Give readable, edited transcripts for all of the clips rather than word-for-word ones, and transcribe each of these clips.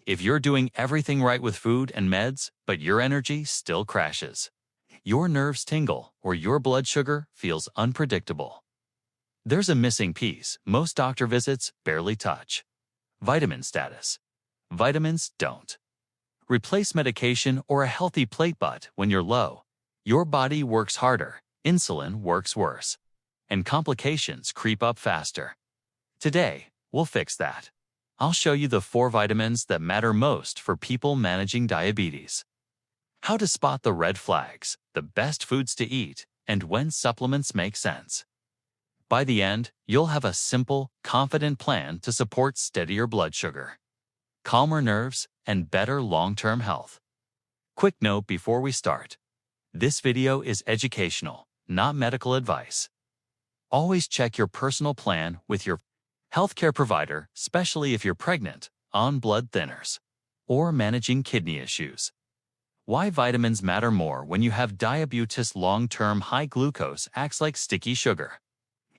If you're doing everything right with food and meds, but your energy still crashes, your nerves tingle, or your blood sugar feels unpredictable, there's a missing piece most doctor visits barely touch: vitamin status. Vitamins don't replace medication or a healthy plate, but when you're low, your body works harder, insulin works worse, and complications creep up faster. Today, we'll fix that. I'll show you the 4 vitamins that matter most for people managing diabetes, how to spot the red flags, the best foods to eat, and when supplements make sense. By the end, you'll have a simple, confident plan to support steadier blood sugar, calmer nerves, and better long-term health. Quick note before we start: this video is educational, not medical advice. Always check your personal plan with your healthcare provider, especially if you're pregnant, on blood thinners, or managing kidney issues. Why vitamins matter more when you have diabetes. Long-term high glucose acts like sticky sugar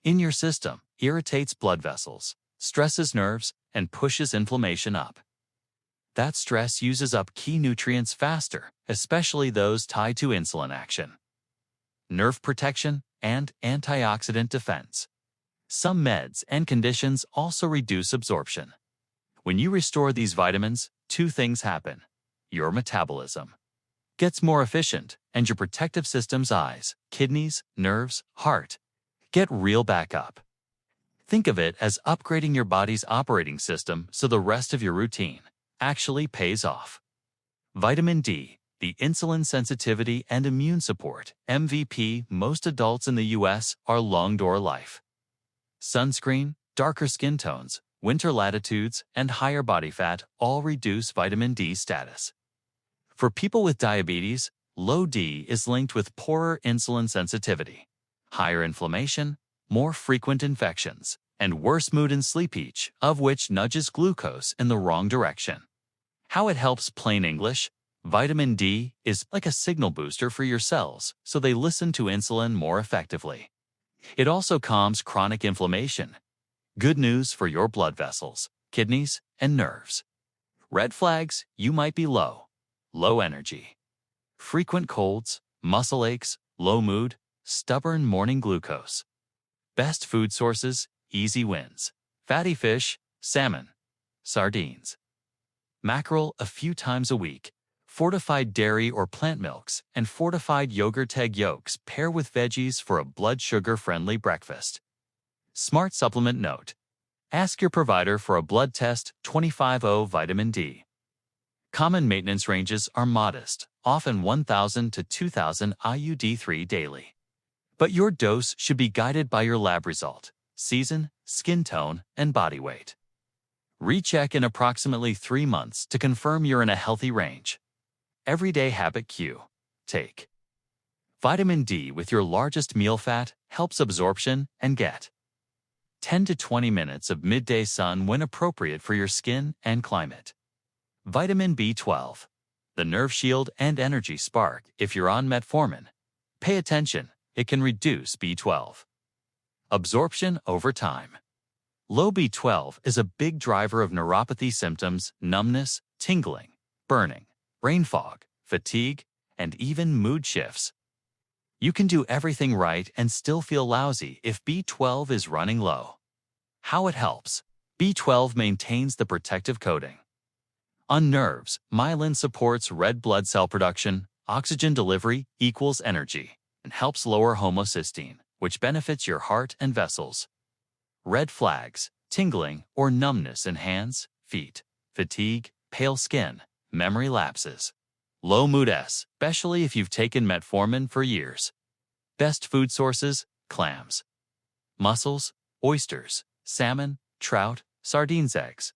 in your system, irritates blood vessels, stresses nerves, and pushes inflammation up. That stress uses up key nutrients faster, especially those tied to insulin action, nerve protection, and antioxidant defense. Some meds and conditions also reduce absorption. When you restore these vitamins, 2 things happen: your metabolism gets more efficient, and your protective system's eyes, kidneys, nerves, heart get real back up. Think of it as upgrading your body's operating system so the rest of your routine actually pays off. Vitamin D, the insulin sensitivity and immune support MVP. Most adults in the US are long-door life. Sunscreen, darker skin tones, winter latitudes, and higher body fat all reduce vitamin D status. For people with diabetes, low D is linked with poorer insulin sensitivity, higher inflammation, more frequent infections, and worse mood and sleep, each of which nudges glucose in the wrong direction. How it helps: plain English, vitamin D is like a signal booster for your cells so they listen to insulin more effectively. It also calms chronic inflammation. Good news for your blood vessels, kidneys, and nerves. Red flags: you might be low energy, frequent colds, muscle aches, low mood, stubborn morning glucose. Best food sources, easy wins: fatty fish, salmon, sardines, mackerel a few times a week, fortified dairy or plant milks, and fortified yogurt. Egg yolks pair with veggies for a blood sugar-friendly breakfast. Smart supplement note: ask your provider for a blood test. 25O vitamin D. Common maintenance ranges are modest, often 1,000 to 2,000 IU/D3 daily. But your dose should be guided by your lab result, season, skin tone, and body weight. Recheck in approximately 3 months to confirm you're in a healthy range. Everyday habit cue: take vitamin D with your largest meal. Fat helps absorption, and get 10 to 20 minutes of midday sun when appropriate for your skin and climate. Vitamin B12, the nerve shield and energy spark. If you're on metformin, pay attention, it can reduce B12 absorption over time. Low B12 is a big driver of neuropathy symptoms: numbness, tingling, burning, brain fog, fatigue, and even mood shifts. You can do everything right and still feel lousy if B12 is running low. How it helps: B12 maintains the protective coating on nerves, myelin supports red blood cell production, oxygen delivery equals energy, and helps lower homocysteine, which benefits your heart and vessels. Red flags: tingling or numbness in hands, feet, fatigue, pale skin, memory lapses. Low mood, especially if you've taken metformin for years. Best food sources: clams, mussels, oysters, salmon, trout, sardines. Eggs.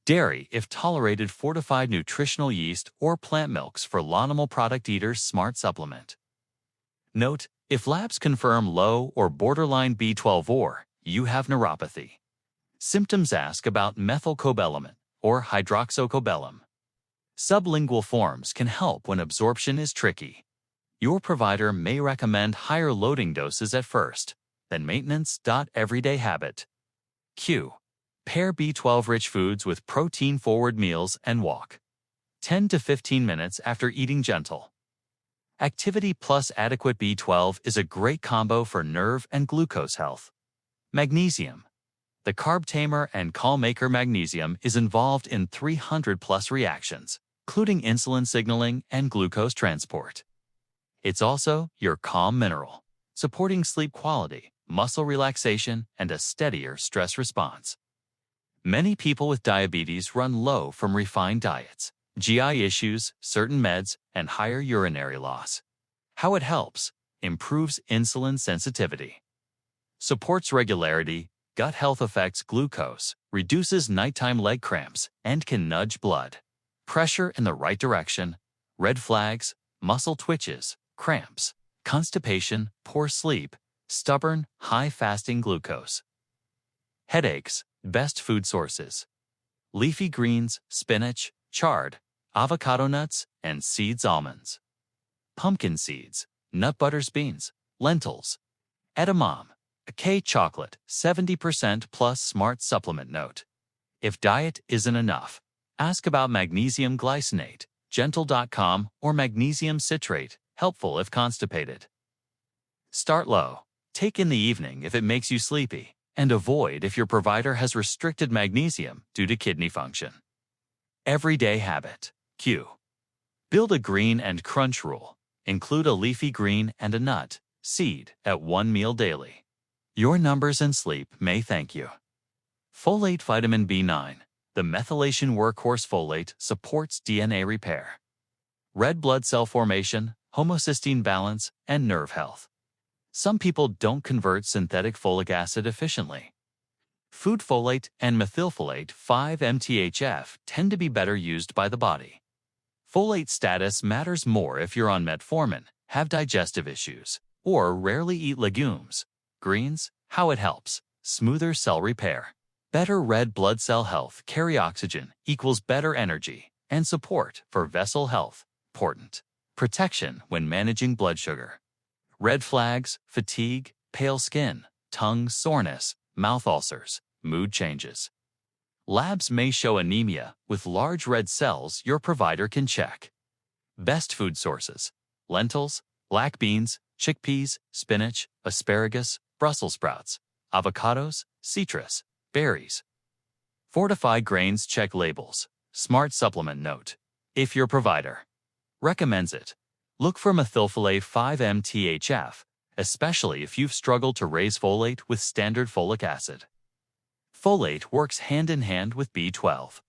Dairy if tolerated. Fortified nutritional yeast or plant milks for animal product eaters. Smart supplement note: if labs confirm low or borderline B12, or you have neuropathy symptoms, ask about methylcobalamin or hydroxycobalamin. Sublingual forms can help when absorption is tricky. Your provider may recommend higher loading doses at first, then maintenance. Everyday habit cue: Pair B12-rich foods with protein-forward meals and walk. 10 to 15 minutes after eating gentle. Activity plus adequate B12 is a great combo for nerve and glucose health. Magnesium. The carb tamer and call maker magnesium is involved in 300-plus reactions, including insulin signaling and glucose transport. It's also your calm mineral, supporting sleep quality, muscle relaxation, and a steadier stress response. Many people with diabetes run low from refined diets, GI issues, certain meds, and higher urinary loss. How it helps: improves insulin sensitivity, supports regularity, gut health, affects glucose, reduces nighttime leg cramps, and can nudge blood pressure in the right direction. Red flags: muscle twitches, cramps, constipation, poor sleep, stubborn, high fasting glucose. Headaches. Best food sources: leafy greens, spinach, chard, avocado nuts, and seeds, almonds. Pumpkin seeds, nut butters, beans, lentils. Edamame, K chocolate, 70% plus smart supplement note. If diet isn't enough, ask about magnesium glycinate, gentle.com, or magnesium citrate, helpful if constipated. Start low. Take in the evening if it makes you sleepy, and avoid if your provider has restricted magnesium due to kidney function. Everyday habit. Q. Build a green and crunch rule. Include a leafy green and a nut, seed, at one meal daily. Your numbers and sleep may thank you. Folate. Vitamin B9. The methylation workhorse folate supports DNA repair, red blood cell formation, homocysteine balance, and nerve health. Some people don't convert synthetic folic acid efficiently. Food folate and methylfolate 5-MTHF tend to be better used by the body. Folate status matters more if you're on metformin, have digestive issues, or rarely eat legumes. Greens. How it helps: smoother cell repair, better red blood cell health. Carry oxygen equals better energy and support for vessel health. Important. Protection when managing blood sugar. Red flags: fatigue, pale skin, tongue soreness, mouth ulcers, mood changes. Labs may show anemia with large red cells. Your provider can check. Best food sources: lentils, black beans, chickpeas, spinach, asparagus, Brussels sprouts, avocados, citrus, berries. Fortified grains. Check labels. Smart supplement note. If your provider recommends it, look for methylfolate 5-MTHF, especially if you've struggled to raise folate with standard folic acid. Folate works hand in hand with B12.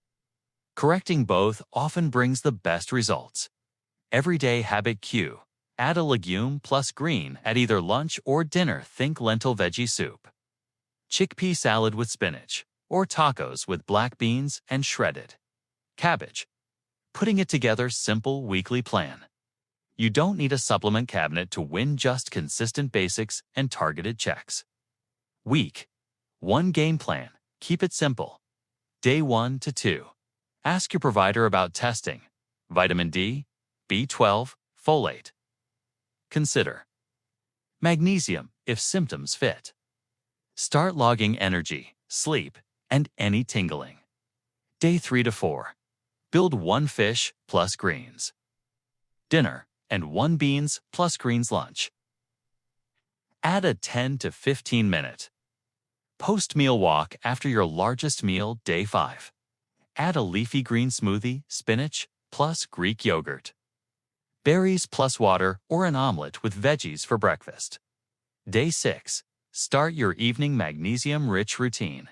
Correcting both often brings the best results. Everyday habit. Q. Add a legume plus green at either lunch or dinner. Think lentil veggie soup, chickpea salad with spinach, or tacos with black beans and shredded cabbage. Putting it together. Simple weekly plan. You don't need a supplement cabinet to win, just consistent basics and targeted checks. Week 1 game plan. Keep it simple. Day 1 to 2. Ask your provider about testing: vitamin D, B12, folate. Consider magnesium if symptoms fit. Start logging energy, sleep, and any tingling. Day 3 to 4. Build 1 fish plus greens dinner and 1 beans plus greens lunch. Add a 10 to 15 minute post-meal walk after your largest meal. Day 5. Add a leafy green smoothie, spinach plus Greek yogurt, berries plus water, or an omelet with veggies for breakfast. Day 6. Start your evening magnesium-rich routine: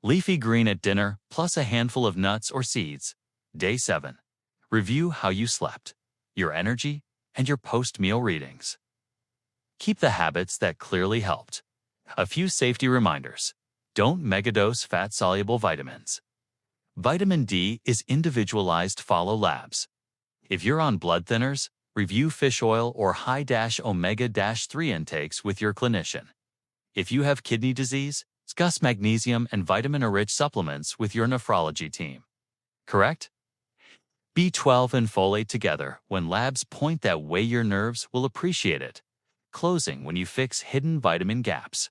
leafy green at dinner plus a handful of nuts or seeds. Day 7. Review how you slept, your energy, and your post-meal readings. Keep the habits that clearly helped. A few safety reminders: don't megadose fat-soluble vitamins. Vitamin D is individualized. Follow labs. If you're on blood thinners, review fish oil or high-omega-3 intakes with your clinician. If you have kidney disease, discuss magnesium and vitamin-rich supplements with your nephrology team. Correct? B12 and folate together when labs point that way. Your nerves will appreciate it. Closing when you fix hidden vitamin gaps.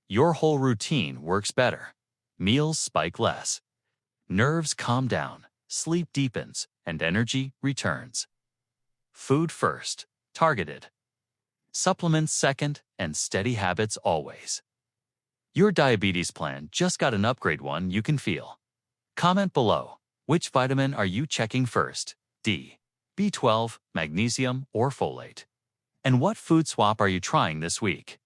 Your whole routine works better. Meals spike less. Nerves calm down, sleep deepens, and energy returns. Food first, targeted. Supplements second, and steady habits always. Your diabetes plan just got an upgrade, one you can feel. Comment below, which vitamin are you checking first? D, B12, magnesium, or folate? And what food swap are you trying this week?